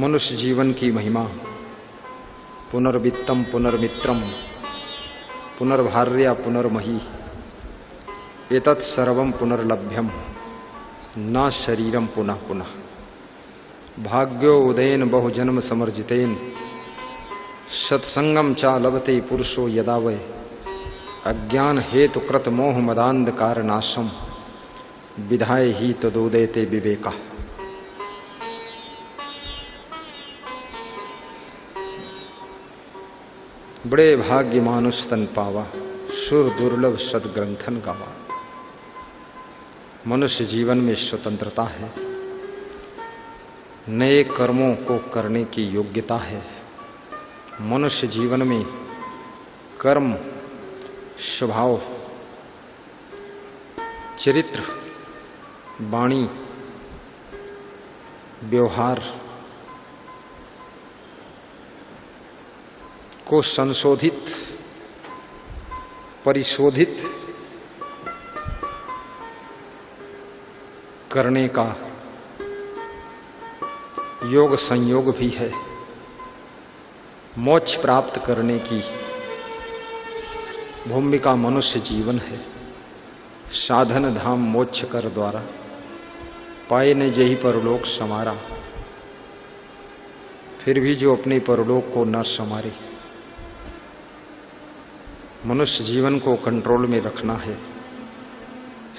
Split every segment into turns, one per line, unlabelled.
मनुष्य जीवन की महिमा। पुनर्वित्तम पुनर्मित्रम पुनर्भार्या पुनर्मही एतत् सर्वं पुनर्लभ्यम न शरीरम पुनः पुनः। भाग्यो उदयन बहुजन्म समर्जितेन सत्संगम चा लभते पुरुषो यदा वै अज्ञान हेतु कृत मोह मदांधकार नाशम विधाय ही तदोदयते विवेका। बड़े भाग्य मानुष तन पावा सुर दुर्लभ सदग्रंथन गावा। मनुष्य जीवन में स्वतंत्रता है, नए कर्मों को करने की योग्यता है। मनुष्य जीवन में कर्म, स्वभाव, चरित्र, वाणी, व्यवहार को संशोधित, परिशोधित करने का योग संयोग भी है। मोक्ष प्राप्त करने की भूमिका मनुष्य जीवन है। साधन धाम मोक्ष कर द्वारा पाए ने जही परलोक समारा। फिर भी जो अपने परलोक को न संवारे। मनुष्य जीवन को कंट्रोल में रखना है।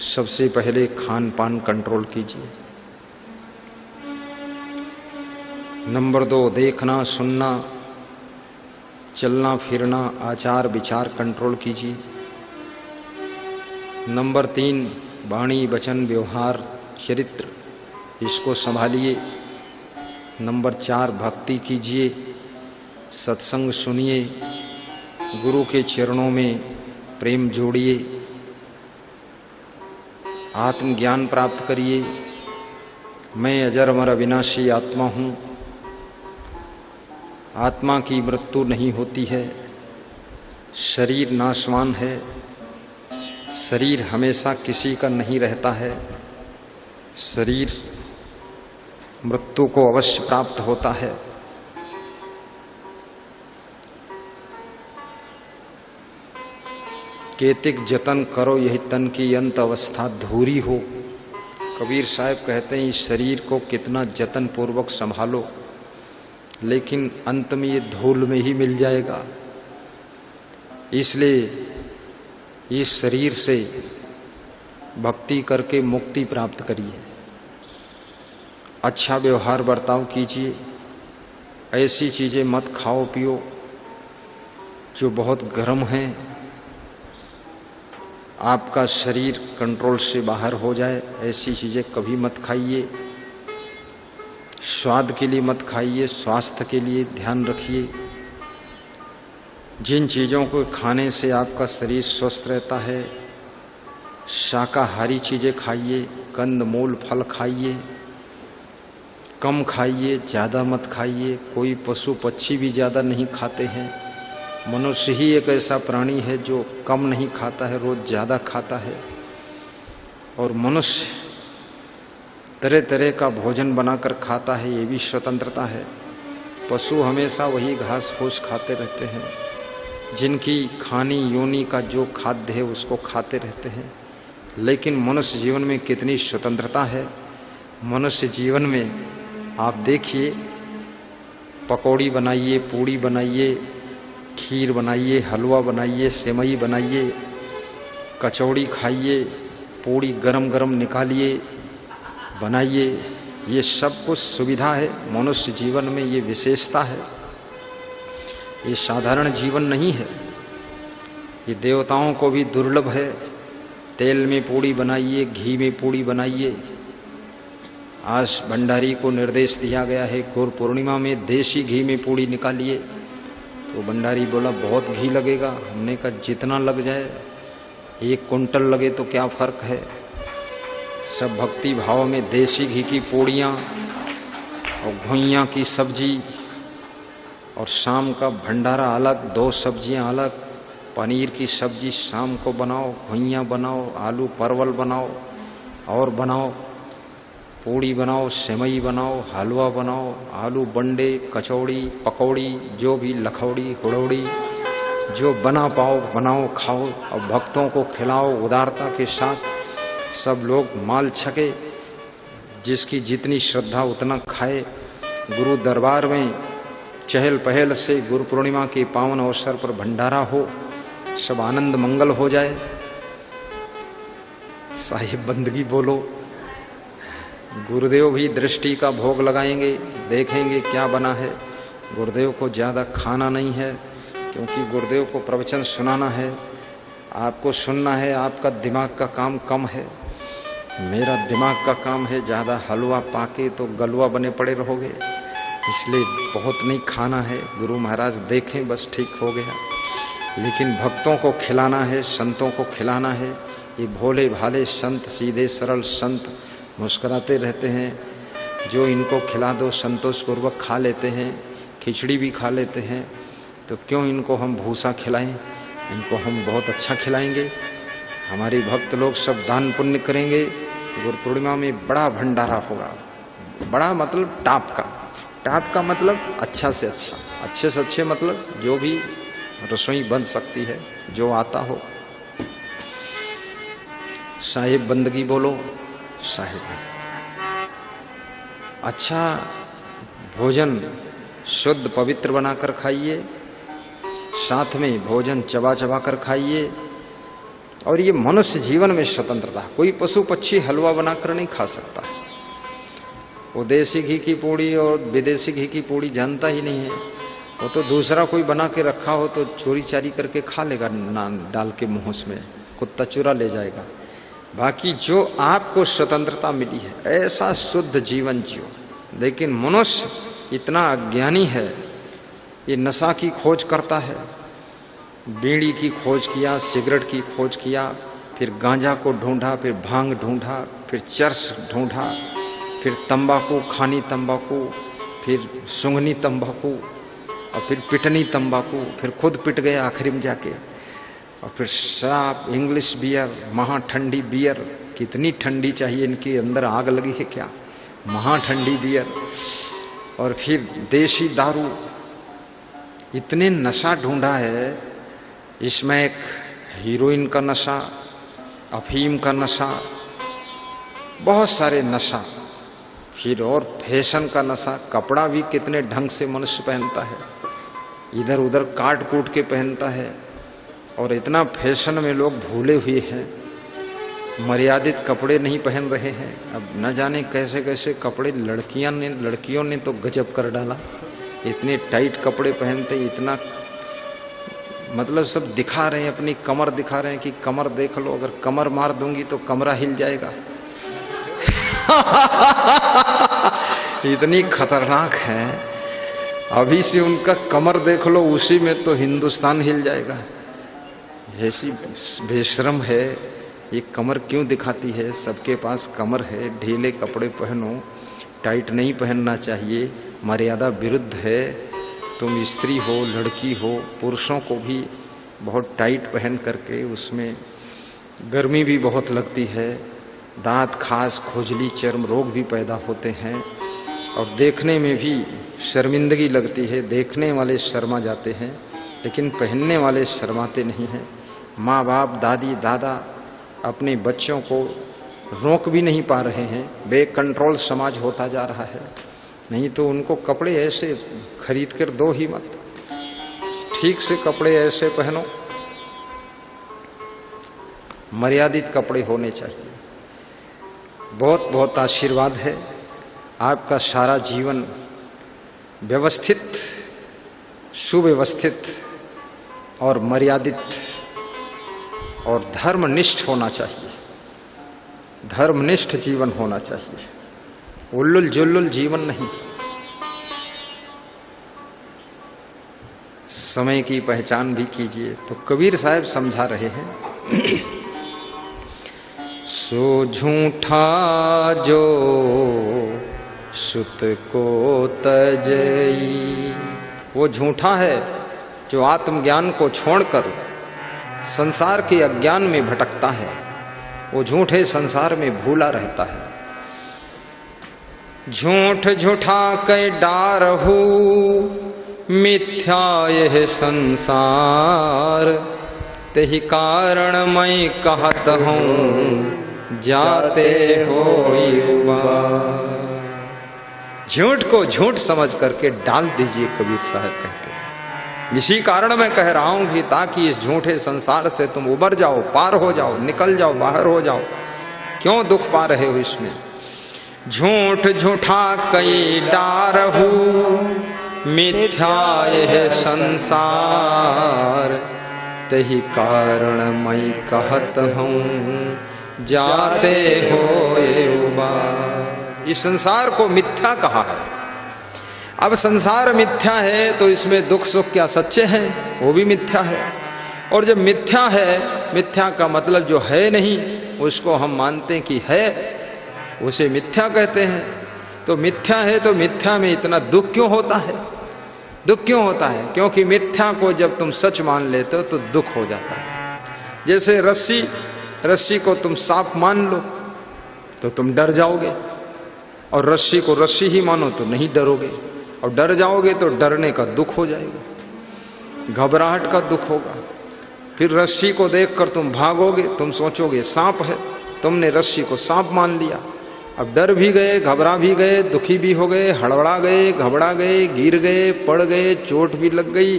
सबसे पहले खान पान कंट्रोल कीजिए। नंबर 2, देखना सुनना चलना फिरना आचार विचार कंट्रोल कीजिए। नंबर 3, वाणी वचन व्यवहार चरित्र इसको संभालिए। नंबर 4, भक्ति कीजिए, सत्संग सुनिए, गुरु के चरणों में प्रेम जोड़िए, आत्मज्ञान प्राप्त करिए। मैं अजर अमर अविनाशी आत्मा हूँ। आत्मा की मृत्यु नहीं होती है। शरीर नाशवान है। शरीर हमेशा किसी का नहीं रहता है। शरीर मृत्यु को अवश्य प्राप्त होता है। केतिक जतन करो यही तन की अंत अवस्था धूरी हो। कबीर साहब कहते हैं इस शरीर को कितना जतन पूर्वक संभालो, लेकिन अंत में ये धूल में ही मिल जाएगा। इसलिए इस शरीर से भक्ति करके मुक्ति प्राप्त करिए। अच्छा व्यवहार बर्ताव कीजिए। ऐसी चीजें मत खाओ पियो जो बहुत गर्म हैं। आपका शरीर कंट्रोल से बाहर हो जाए, ऐसी चीजें कभी मत खाइए। स्वाद के लिए मत खाइए, स्वास्थ्य के लिए ध्यान रखिए। जिन चीज़ों को खाने से आपका शरीर स्वस्थ रहता है, शाकाहारी चीज़ें खाइए, कंद मूल फल खाइए। कम खाइए, ज़्यादा मत खाइए। कोई पशु पक्षी भी ज़्यादा नहीं खाते हैं। मनुष्य ही एक ऐसा प्राणी है जो कम नहीं खाता है, रोज ज़्यादा खाता है। और मनुष्य तरह तरह का भोजन बनाकर खाता है, ये भी स्वतंत्रता है। पशु हमेशा वही घास फूस खाते रहते हैं, जिनकी खानी योनि का जो खाद्य है उसको खाते रहते हैं। लेकिन मनुष्य जीवन में कितनी स्वतंत्रता है। मनुष्य जीवन में आप देखिए, पकौड़ी बनाइए, पूड़ी बनाइए, खीर बनाइए, हलवा बनाइए, सेवई बनाइए, कचौड़ी खाइए, पूड़ी गरम गरम निकालिए, बनाइए। ये सब कुछ सुविधा है। मनुष्य जीवन में ये विशेषता है। ये साधारण जीवन नहीं है। ये देवताओं को भी दुर्लभ है। तेल में पूड़ी बनाइए, घी में पूड़ी बनाइए। आज भंडारी को निर्देश दिया गया है गुरु पूर्णिमा में देसी घी में पूड़ी निकालिए। तो भंडारी बोला बहुत घी लगेगा। हमने कहा जितना लग जाए, 1 कुंटल लगे तो क्या फर्क है। सब भक्ति भाव में देसी घी की पूड़ियाँ और घुइयाँ की सब्जी, और शाम का भंडारा अलग, 2 सब्जियाँ अलग। पनीर की सब्जी शाम को बनाओ, घुइयाँ बनाओ, आलू परवल बनाओ और बनाओ। पूड़ी बनाओ, सेवई बनाओ, हलवा बनाओ, आलू बंडे, कचौड़ी, पकौड़ी, जो भी लखौड़ी, हुड़ौड़ी, जो बना पाओ बनाओ, खाओ और भक्तों को खिलाओ उदारता के साथ। सब लोग माल छके, जिसकी जितनी श्रद्धा उतना खाए। गुरु दरबार में चहल पहल से गुरु पूर्णिमा के पावन अवसर पर भंडारा हो, सब आनंद मंगल हो जाए। साहिब बंदगी बोलो। गुरुदेव भी दृष्टि का भोग लगाएंगे, देखेंगे क्या बना है। गुरुदेव को ज़्यादा खाना नहीं है, क्योंकि गुरुदेव को प्रवचन सुनाना है, आपको सुनना है। आपका दिमाग का काम कम है, मेरा दिमाग का काम है ज़्यादा। हलवा पाके तो गलवा बने पड़े रहोगे, इसलिए बहुत नहीं खाना है। गुरु महाराज देखें बस ठीक हो गया। लेकिन भक्तों को खिलाना है, संतों को खिलाना है। ये भोले भाले संत, सीधे सरल संत मुस्कुराते रहते हैं, जो इनको खिला दो संतोषपूर्वक खा लेते हैं, खिचड़ी भी खा लेते हैं। तो क्यों इनको हम भूसा खिलाएं, इनको हम बहुत अच्छा खिलाएंगे। हमारे भक्त लोग सब दान पुण्य करेंगे। गुरु पूर्णिमा में बड़ा भंडारा होगा। बड़ा मतलब टाप का, टाप का मतलब अच्छा से अच्छा, अच्छे से अच्छे मतलब जो भी रसोई बन सकती है, जो आता हो। साहिब बंदगी बोलो। साहिब अच्छा भोजन शुद्ध पवित्र बनाकर खाइए, साथ में भोजन चबा चबा कर खाइए। और ये मनुष्य जीवन में स्वतंत्रता, कोई पशु पक्षी हलवा बनाकर नहीं खा सकता। वो देसी घी की पूड़ी और विदेशी घी की पूड़ी जानता ही नहीं है। वो तो दूसरा कोई बना के रखा हो तो चोरी चारी करके खा लेगा, नान डाल के मुंह में, कुत्ता चुरा ले जाएगा। बाकी जो आपको स्वतंत्रता मिली है, ऐसा शुद्ध जीवन जियो। लेकिन मनुष्य इतना अज्ञानी है, ये नशा की खोज करता है। बीड़ी की खोज किया, सिगरेट की खोज किया, फिर गांजा को ढूंढा, फिर भांग ढूंढा, फिर चरस ढूंढा, फिर तंबाकू, खानी तंबाकू, फिर सूंघनी तंबाकू, और फिर पिटनी तंबाकू, फिर खुद पिट गया आखिरी में जाके। और फिर शराब, इंग्लिश बियर, महा ठंडी बियर। कितनी ठंडी चाहिए, इनके अंदर आग लगी है क्या, महा ठंडी बियर। और फिर देशी दारू। इतने नशा ढूंढा है। इसमें एक हीरोइन का नशा, अफीम का नशा, बहुत सारे नशा। फिर और फैशन का नशा। कपड़ा भी कितने ढंग से मनुष्य पहनता है, इधर उधर काट कूट के पहनता है। और इतना फैशन में लोग भूले हुए हैं, मर्यादित कपड़े नहीं पहन रहे हैं। अब न जाने कैसे कैसे कपड़े लड़कियों ने तो गजब कर डाला। इतने टाइट कपड़े पहनते, इतना मतलब सब दिखा रहे हैं, अपनी कमर दिखा रहे हैं कि कमर देख लो, अगर कमर मार दूंगी तो कमरा हिल जाएगा। इतनी खतरनाक है। अभी से उनका कमर देख लो, उसी में तो हिंदुस्तान हिल जाएगा। ऐसी बेशरम है, ये कमर क्यों दिखाती है। सबके पास कमर है, ढीले कपड़े पहनो, टाइट नहीं पहनना चाहिए, मर्यादा विरुद्ध है। तुम स्त्री हो, लड़की हो, पुरुषों को भी बहुत टाइट पहन करके, उसमें गर्मी भी बहुत लगती है, दांत खास, खुजली, चर्म रोग भी पैदा होते हैं। और देखने में भी शर्मिंदगी लगती है। देखने वाले शर्मा जाते हैं, लेकिन पहनने वाले शर्माते नहीं हैं। माँ बाप, दादी दादा अपने बच्चों को रोक भी नहीं पा रहे हैं। बेकंट्रोल समाज होता जा रहा है। नहीं तो उनको कपड़े ऐसे खरीद कर दो ही मत, ठीक से कपड़े ऐसे पहनो। मर्यादित कपड़े होने चाहिए। बहुत बहुत आशीर्वाद है। आपका सारा जीवन व्यवस्थित, सुव्यवस्थित और मर्यादित और धर्मनिष्ठ होना चाहिए। धर्मनिष्ठ जीवन होना चाहिए, उल्लुल जुल्लुल जीवन नहीं। समय की पहचान भी कीजिए। तो कबीर साहब समझा रहे हैं, सो झूठा जो सुत को तजई। वो झूठा है जो आत्मज्ञान को छोड़कर संसार के अज्ञान में भटकता है। वो झूठे संसार में भूला रहता है। झूठ झूठा कै डारहू मिथ्या यह संसार, तेहि कारण मैं कहत हूँ जाते हो युवा। झूठ को झूठ समझ करके डाल दीजिए, कबीर साहब कहते हैं। इसी कारण मैं कह रहा हूं कि ताकि इस झूठे संसार से तुम उबर जाओ, पार हो जाओ, निकल जाओ, बाहर हो जाओ। क्यों दुख पा रहे हो इसमें? झूठ झूठा कई डारहू मिथ्या यह संसार, तेहि कारण मैं कहत हूँ जाते हो युवा। इस संसार को मिथ्या कहा है। अब संसार मिथ्या है तो इसमें दुख सुख क्या सच्चे हैं? वो भी मिथ्या है। और जब मिथ्या है, मिथ्या का मतलब जो है नहीं उसको हम मानते कि है, उसे मिथ्या कहते हैं। तो मिथ्या है तो मिथ्या में इतना दुख क्यों होता है? दुख क्यों होता है? क्योंकि मिथ्या को जब तुम सच मान लेते हो तो दुख हो जाता है। जैसे रस्सी को तुम सांप मान लो तो तुम डर जाओगे, और रस्सी को रस्सी ही मानो तो नहीं डरोगे, और डर जाओगे तो डरने का दुख हो जाएगा, घबराहट का दुख होगा। फिर रस्सी को देखकर तुम भागोगे, तुम सोचोगे सांप है, तुमने रस्सी को सांप मान लिया। अब डर भी गए, घबरा भी गए, दुखी भी हो गए, हड़बड़ा गए, घबरा गए, गिर गए, पड़ गए, चोट भी लग गई।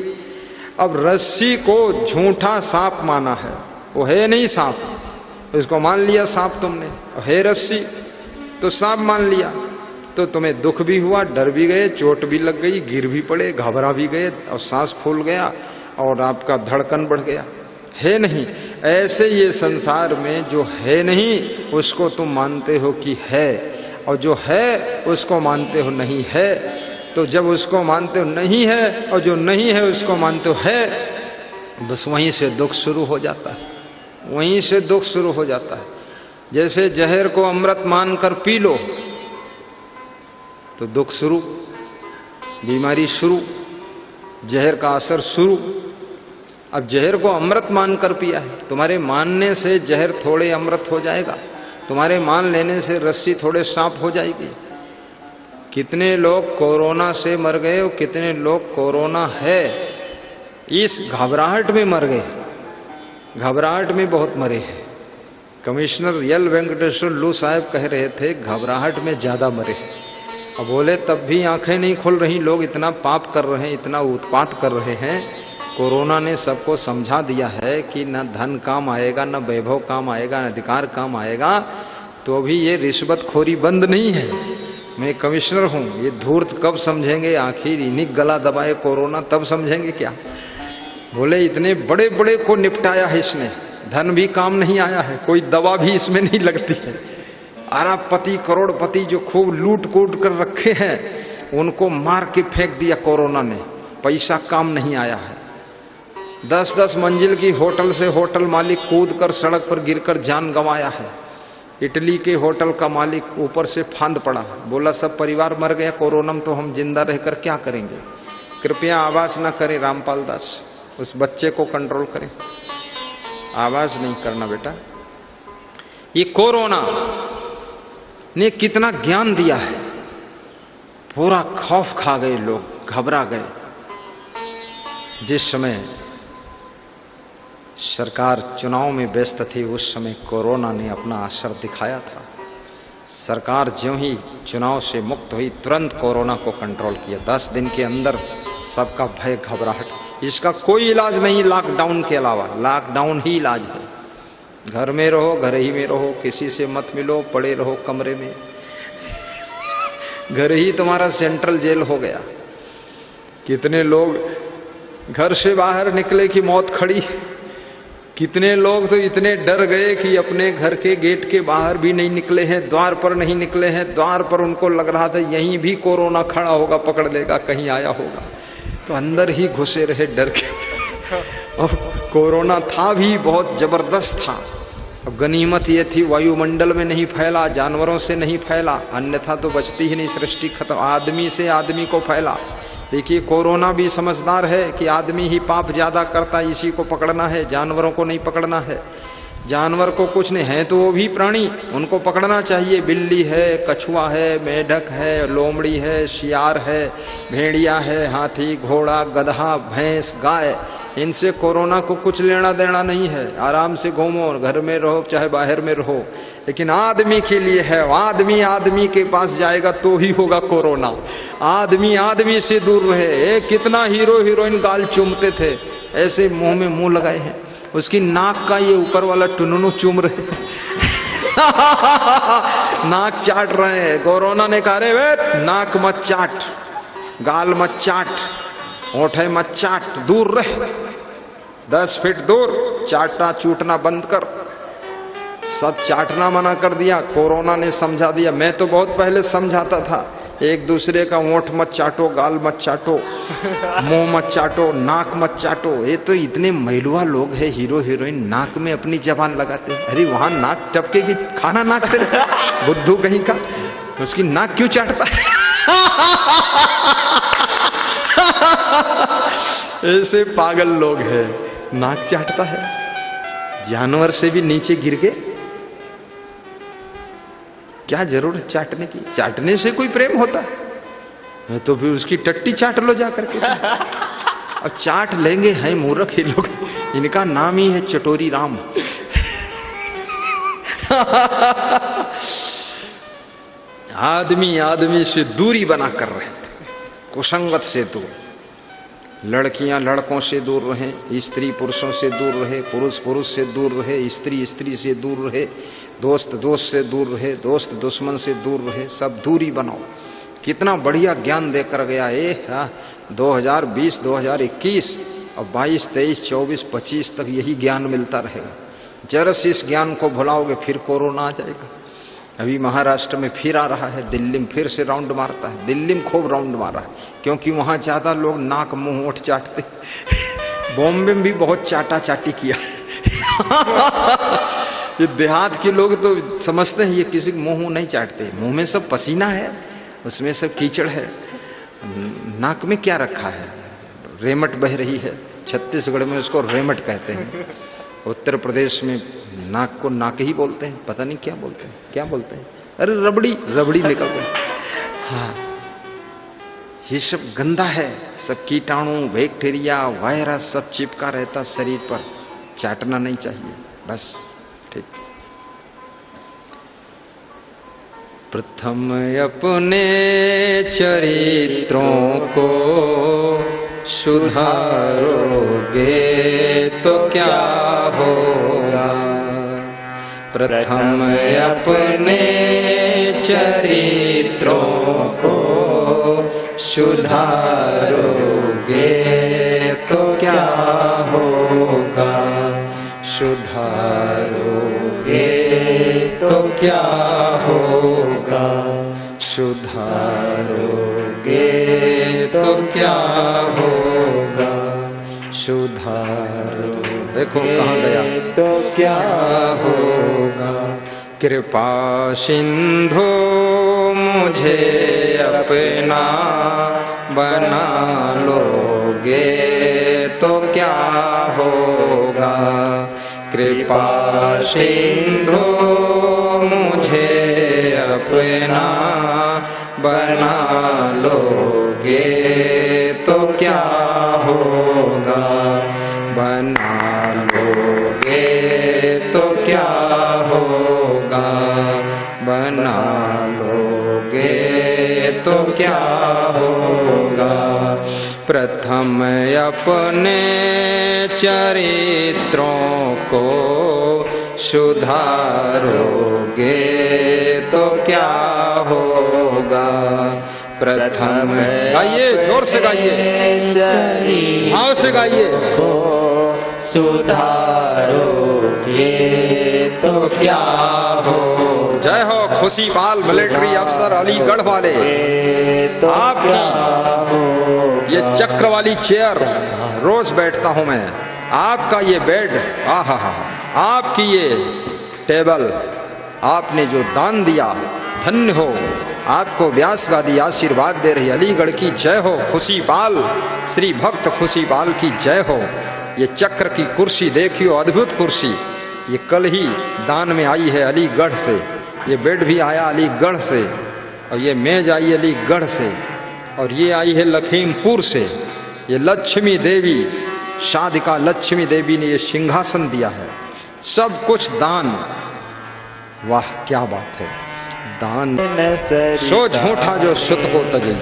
अब रस्सी को झूठा सांप माना है, वो है नहीं सांप, उसको मान लिया सांप तुमने, है रस्सी तो सांप मान लिया, तो तुम्हें दुख भी हुआ, डर भी गए, चोट भी लग गई, गिर भी पड़े, घबरा भी गए, और सांस फूल गया और आपका धड़कन बढ़ गया। है नहीं। ऐसे ये संसार में जो है नहीं उसको तुम मानते हो कि है, और जो है उसको मानते हो नहीं है। तो जब उसको मानते हो नहीं है और जो नहीं है उसको मानते हो है, बस वहीं से दुख शुरू हो जाता है, वहीं से दुख शुरू हो जाता है। जैसे जहर को अमृत मानकर पी लो तो दुख शुरू, बीमारी शुरू, जहर का असर शुरू। अब जहर को अमृत मानकर पिया है, तुम्हारे मानने से जहर थोड़े अमृत हो जाएगा, तुम्हारे मान लेने से रस्सी थोड़े सांप हो जाएगी। कितने लोग कोरोना से मर गए और कितने लोग कोरोना है इस घबराहट में मर गए, घबराहट में बहुत मरे हैं। कमिश्नर यल वेंकटेश्वर लू साहब कह रहे थे घबराहट में ज्यादा मरे। अब बोले तब भी आंखें नहीं खुल रही, लोग इतना पाप कर रहे हैं, इतना उत्पात कर रहे हैं। कोरोना ने सबको समझा दिया है कि न धन काम आएगा, न वैभव काम आएगा, न अधिकार काम आएगा, तो भी ये रिश्वतखोरी बंद नहीं है। मैं कमिश्नर हूँ, ये धूर्त कब समझेंगे? आखिर इन्हीं गला दबाए कोरोना, तब समझेंगे क्या? बोले इतने बड़े बड़े को निपटाया है इसने, धन भी काम नहीं आया है, कोई दवा भी इसमें नहीं लगती है। अरबपति करोड़पति जो खूब लूट कूट कर रखे हैं उनको मार के फेंक दिया कोरोना ने, पैसा काम नहीं आया है। 10-10 मंजिल की होटल से होटल मालिक कूद कर सड़क पर गिरकर जान गंवाया है। इटली के होटल का मालिक ऊपर से फांद पड़ा, बोला सब परिवार मर गया कोरोना में तो हम जिंदा रहकर क्या करेंगे। कृपया आवाज ना करें रामपाल दास, उस बच्चे को कंट्रोल करें, आवाज नहीं करना बेटा। ये कोरोना ने कितना ज्ञान दिया है, पूरा खौफ खा गए लोग, घबरा गए। जिस समय सरकार चुनाव में व्यस्त थी उस समय कोरोना ने अपना असर दिखाया था। सरकार ज्यों ही चुनाव से मुक्त हुई तुरंत कोरोना को कंट्रोल किया। 10 दिन के अंदर सबका भय घबराहट, इसका कोई इलाज नहीं लॉकडाउन के अलावा, लॉकडाउन ही इलाज है। घर में रहो, घर ही में रहो, किसी से मत मिलो, पड़े रहो कमरे में, घर ही तुम्हारा सेंट्रल जेल हो गया। कितने लोग घर से बाहर निकले कि मौत खड़ी, कितने लोग तो इतने डर गए कि अपने घर के गेट के बाहर भी नहीं निकले हैं, द्वार पर नहीं निकले हैं। द्वार पर उनको लग रहा था यहीं भी कोरोना खड़ा होगा, पकड़ लेगा, कहीं आया होगा, तो अंदर ही घुसे रहे डर के। और कोरोना था भी बहुत जबरदस्त था। अब गनीमत ये थी वायुमंडल में नहीं फैला, जानवरों से नहीं फैला, अन्यथा तो बचती ही नहीं सृष्टि खत्म। आदमी से आदमी को फैला। देखिए कोरोना भी समझदार है कि आदमी ही पाप ज्यादा करता है, इसी को पकड़ना है, जानवरों को नहीं पकड़ना है। जानवर को कुछ नहीं है तो वो भी प्राणी, उनको पकड़ना चाहिए। बिल्ली है, कछुआ है, मेढक है, लोमड़ी है, शियार है, भेड़िया है, हाथी, घोड़ा, गधा, भैंस, गाय, इनसे कोरोना को कुछ लेना देना नहीं है। आराम से घूमो, घर में रहो चाहे बाहर में रहो, लेकिन आदमी के लिए है। आदमी आदमी के पास जाएगा तो ही होगा कोरोना। आदमी आदमी से दूर रहे। कितना हीरो हीरोइन गाल चूमते थे, ऐसे मुंह में मुंह लगाए हैं। उसकी नाक का ये ऊपर वाला टुनू चूम रहे नाक चाट रहे हैं। कोरोना ने कहा रे वे नाक मत चाट, गाल मत चाट, होठे मत चाट, दूर रह, 10 फीट दूर, चाटना चूटना बंद कर। सब चाटना मना कर दिया, कोरोना ने समझा दिया। मैं तो बहुत पहले समझाता था, एक दूसरे का होंठ मत चाटो, गाल मत चाटो, मुंह मत चाटो, नाक मत चाटो। ये तो इतने महिलुआ लोग हैं, हीरो हीरोइन नाक में अपनी जबान लगाते हैं। अरे वहां नाक टपकेगी, खाना नाक तेरे बुद्धू कहीं का, उसकी नाक क्यों चाटता है ऐसे पागल लोग हैं, नाक चाटता है। जानवर से भी नीचे गिर के क्या जरूरत चाटने की? चाटने से कोई प्रेम होता है तो फिर उसकी टट्टी चाट लो जा करके। अब चाट लेंगे, हैं मूर्ख ही लोग, इनका नाम ही है चटोरी राम। आदमी आदमी से दूरी बना कर रहे, कुसंगत से दूर। लड़कियां लड़कों से दूर रहें, स्त्री पुरुषों से दूर रहे, पुरुष पुरुष से दूर रहे, स्त्री स्त्री से दूर रहे, दोस्त दोस्त से दूर रहे, दोस्त दुश्मन से दूर रहे, सब दूरी बनाओ। कितना बढ़िया ज्ञान देकर गया ये 2020 2021 और 22 23 24 25 तक यही ज्ञान मिलता रहेगा। जरा से इस ज्ञान को भुलाओगे फिर कोरोना आ जाएगा। अभी महाराष्ट्र में फिर आ रहा है, दिल्ली में फिर से राउंड मारता है। दिल्ली में खूब राउंड मारा है क्योंकि वहां ज्यादा लोग नाक मुंह ओठ चाटते। बॉम्बे में भी बहुत चाटा चाटी किया। ये देहात के लोग तो समझते हैं ये किसी मुंह नहीं चाटते, मुंह में सब पसीना है, उसमें सब कीचड़ है, नाक में क्या रखा है? रेमट बह रही है। छत्तीसगढ़ में उसको रेमट कहते हैं, उत्तर प्रदेश में नाक को नाक ही बोलते हैं, पता नहीं क्या बोलते हैं, क्या बोलते हैं, अरे रबड़ी रबड़ी निकल गई। हाँ, ये सब गंदा है, सब कीटाणु बैक्टीरिया वायरस सब चिपका रहता शरीर पर, चाटना नहीं चाहिए बस। ठीक। प्रथम अपने चरित्रों को सुधारोगे तो क्या होगा? प्रथम अपने चरित्रों को सुधारोगे तो क्या होगा? सुधारोगे तो क्या होगा? सुधारोगे तो क्या होगा? सुधारो, देखो कहाँ गया, तो क्या होगा? कृपा सिंधु मुझे अपना बना लोगे तो क्या होगा? कृपा सिंधु मुझे अपना बना लोगे तो क्या होगा? बना लोगे तो क्या होगा? बना लोगे तो क्या होगा? प्रथम अपने चरित्रों को सुधारोगे तो क्या होगा? प्रथम, गाइए, जोर से गाइए, भाव से गाइए। को सुधारोगे तो क्या हो? जय हो खुशी पाल मिलिट्री अफसर अलीगढ़ वाले। आपकी ये चक्र वाली चेयर रोज बैठता हूं मैं, आपका ये बेड, आहा हा, आपकी ये टेबल, आपने जो दान दिया, धन्य हो। आपको व्यास गादी आशीर्वाद दे रही। अलीगढ़ की जय हो। खुशी पाल, श्री भक्त खुशी पाल की जय हो। ये चक्र की कुर्सी देखियो, अद्भुत कुर्सी, ये कल ही दान में आई है अलीगढ़ से, ये बेड भी आया अलीगढ़ से, और ये मेज आई अलीगढ़ से, और ये आई है लखीमपुर से। ये लक्ष्मी देवी, शादिका लक्ष्मी देवी ने ये सिंहासन दिया है, सब कुछ दान। वाह क्या बात है, दान सो झूठा जो सुत को तजई।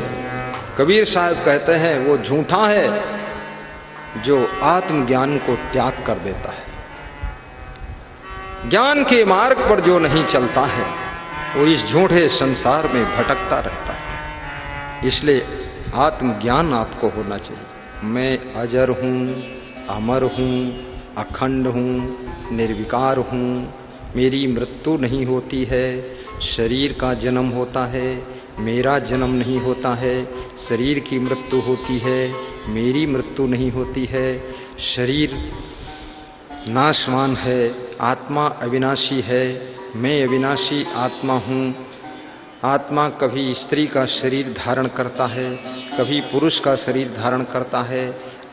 कबीर साहब कहते हैं वो झूठा है जो आत्मज्ञान को त्याग कर देता है। ज्ञान के मार्ग पर जो नहीं चलता है वो इस झूठे संसार में भटकता रहता है। इसलिए आत्मज्ञान आपको होना चाहिए। मैं अजर हूँ, अमर हूँ, अखंड हूँ, निर्विकार हूँ, मेरी मृत्यु नहीं होती है, शरीर का जन्म होता है, मेरा जन्म नहीं होता है, शरीर की मृत्यु होती है, मेरी मृत्यु नहीं होती है, शरीर नाशवान है, आत्मा अविनाशी है, मैं अविनाशी आत्मा हूँ। आत्मा कभी स्त्री का शरीर धारण करता है, कभी पुरुष का शरीर धारण करता है।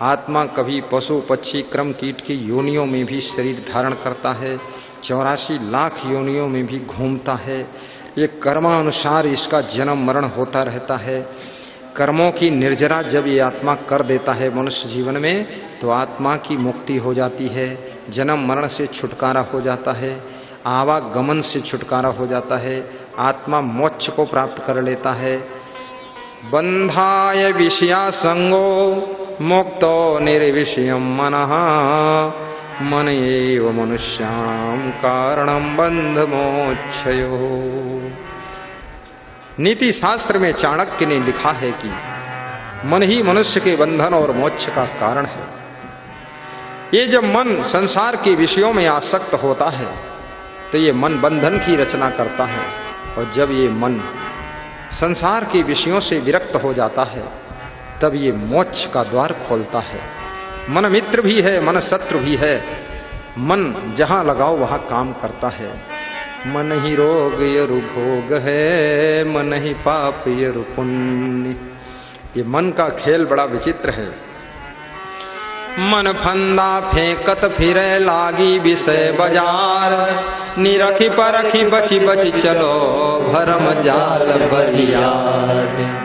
आत्मा कभी पशु पक्षी क्रम कीट की योनियों में भी शरीर धारण करता है, 84 लाख योनियों में भी घूमता है। ये कर्मानुसार इसका जन्म मरण होता रहता है। कर्मों की निर्जरा जब ये आत्मा कर देता है मनुष्य जीवन में, तो आत्मा की मुक्ति हो जाती है, जन्म मरण से छुटकारा हो जाता है, आवागमन से छुटकारा हो जाता है, आत्मा मोक्ष को प्राप्त कर लेता है। बंधाय विषया संगो मुक्तो निर्विषयम मनः, मन एव मनुष्याम कारणम बंध मोक्षयो। नीति शास्त्र में चाणक्य ने लिखा है कि मन ही मनुष्य के बंधन और मोक्ष का कारण है। ये जब मन संसार के विषयों में आसक्त होता है तो ये मन बंधन की रचना करता है, और जब ये मन संसार के विषयों से विरक्त हो जाता है तब ये मोक्ष का द्वार खोलता है। मन मित्र भी है, मन शत्रु भी है, मन जहां लगाओ वहां काम करता है। मन ही रोग यरु भोग है, मन ही पाप यरु पुण्य। ये मन का खेल बड़ा विचित्र है। मन फंदा फेंकत फिरे लागी विषय बाजार, निरखी परखी बची बची चलो भरम जाल बरियाद।